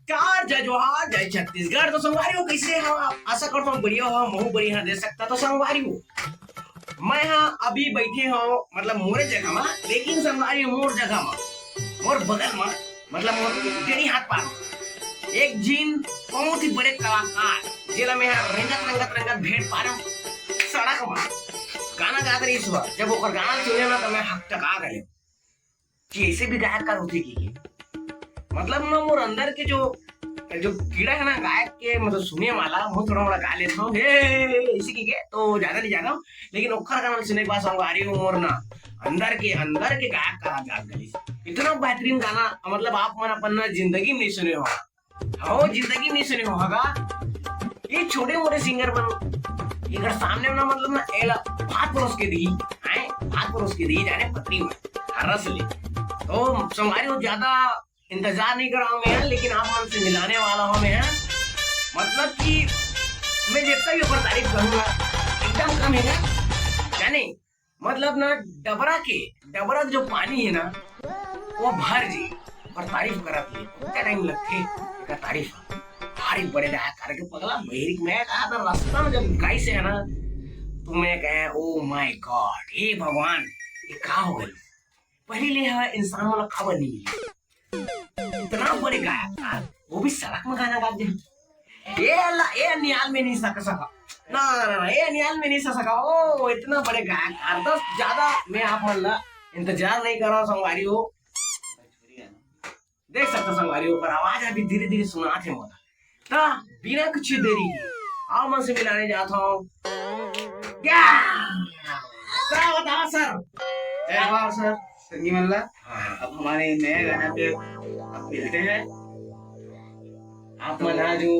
नमस्कार, जय जोहार, जय छत्तीसगढ़। तो संगवारी हो, कैसे हो आप? आशा करता हूँ बढ़िया हो, महू बढ़िया दे सकता। तो संगवारी हो, मैं यहाँ अभी बैठे हो मतलब मोरे जगह में, लेकिन संगवारी मोर जगह में, मोर बगल में, मतलब मोर टेढ़ी हाथ पार एक जिन बहुत ही बड़े कलाकार जेला में रंगत रंगत रंगत भेंट पारम सड़क में गाना गात रही सुबह। जब वो गाना सुने ना तो मैं हकचका गए कि ऐसे भी गायक कर होती की मतलब ना मोर अंदर के जो जो कीड़ा है ना गायक के मतलब सुने वाला वो थोड़ा मोड़ा गा लेता हूँ हे इसी की के तो ज्यादा नहीं जाना हूँ, लेकिन ओखर गाना सुनने के बाद सॉन्ग आ रही हूँ मोर ना अंदर के गायक का गात गली इतना बेहतरीन गाना मतलब आप मन अपन ना जिंदगी में नहीं सुने हो। हो जिंदगी में नहीं सुने होगा ये छोटे मोटे सिंगर बन इधर सामने ना मतलब ना एला हाथ परोस के दी है, हाथ परोस के दी जाने पत्नी में हरस ले। तो संगवारी हो ज्यादा इंतजार नहीं कर रहा हूँ मैं, लेकिन आप मन से मिलाने वाला हूँ मैं। मतलब कि मैं जितना भी ऊपर तारीफ करूंगा एकदम कम है ना जाने मतलब ना डबरा जो पानी है ना वो भर जी और तारीफ करत ले क्या टाइम लगते का तारीफ भारी बड़े रहा करके पगला मेरी मैं कहा था रास्ता में जब गाई से है ना तो मैं कहे ओ माय गॉड हे भगवान ये का हो गई पहले ले है इंसान वाला खबर नहीं मिली इतना बड़े गायक वो भी सड़क में गाना गा दे ये नियाल में नहीं सका ना ये नियाल में नहीं सका ओ इतना बड़े गायक तो ज्यादा मैं आप मन ला इंतजार नहीं कर रहा हूँ संगवारी हो देख सकते संगवारी हो पर आवाज अभी धीरे धीरे सुना थे मोला तो बिना कुछ देरी के आओ मन से मिलाने जाता हूँ क्या बताओ सर संगी मल्ला अब हमारे नए गाने पे अब मिलते हैं। आप मना जो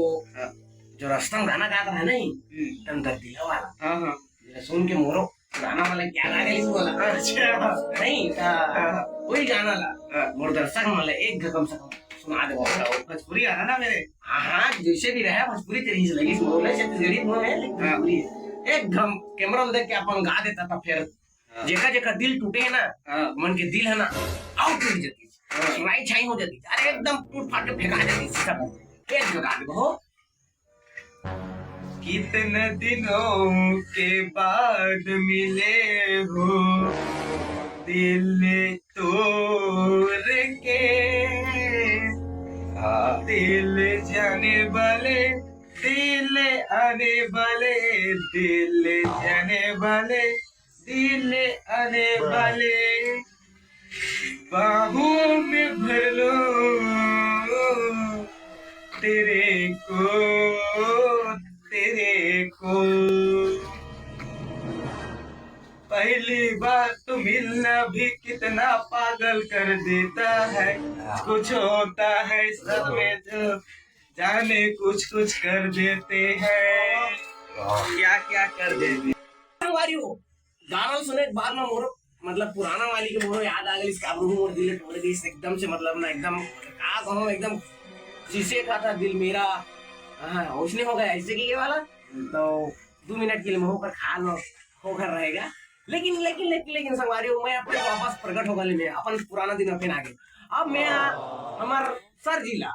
रस्तम गाना गाता है नहीं अंदर दिला वाला हाँ सुन के मोरो गाना वाला क्या गा गई बोला अच्छा नहीं वही गाना ला मोर दर्शक मतलब एक कम से कम सुना दे भोजपुरी गाना ना मेरे हाँ जैसे भी रहा भोजपुरी तरीके से लगी बोले छत्तीसगढ़ी में है लेकिन एकदम कैमरा में देख के अपन गा देता था फिर जेका जेका दिल टूटे है ना मन के दिल है ना आउट हो जाती सुनाई छाई हो जाती अरे एकदम टूट फाट के फेंका जाती सब एक जगह पे हो। कितने दिनों के बाद मिले हो दिल तोड़ के दिल जाने वाले दिल आने वाले दिल जाने वाले दिल आने वाले बाहों में भर लो तेरे को पहली बार तो मिलना भी कितना पागल कर देता है कुछ होता है सब में जो जाने कुछ कर देते हैं क्या क्या कर देते गाना सुने के बाद में मोर मतलब पुराना वाली के मोर याद आ गई इसका मोर दिल टूट गई एकदम से मतलब ना एकदम का कहूं एकदम शीशे का था दिल मेरा उसने हो गया ऐसे की वाला तो 2 मिनट के लिए मुंह पर खा लो होकर रहेगा लेकिन संगवारी हो मैं अपने वापस प्रकट होगा ले अपन पुराना दिन फिर आगे अब मैं हमार सर जिला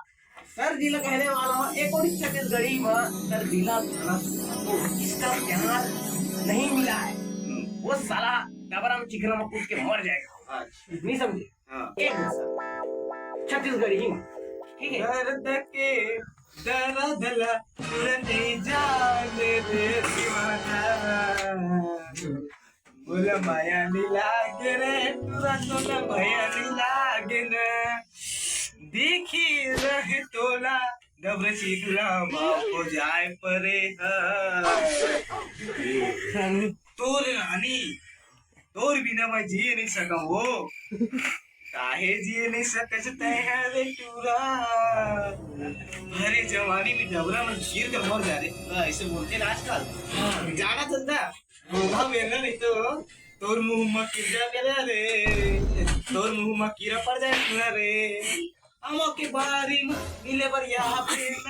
कहने वाला हूँ एक और छत्तीसगढ़ी में सर जिला इसका प्यार नहीं मिला है वो साला डबरा में चिकना में कूद के मर जाएगा नहीं समझे एक छत्तीसगढ़ी ही ठीक है दर्द के दरदला नहीं जाने दे दीवाना बोला माया नहीं लागे रे तुरंत तो माया नहीं लागे ना देखी रहे तोला डबर चिकला बाप जाए परे तोर रानी तोर बिना मैं जी नहीं सका वो काहे जिए नहीं सकते हैं रे टूरा हरे जवानी में डबरा में चीर कर मर जा रहे ऐसे बोलते हैं आजकल जाना चलता मुंह मेरा नहीं तो तोर मुंह में कीड़ा मेरा रे तोर मुंह में कीड़ा पड़ जाए रे हम के बारी में मिले बर यहाँ पे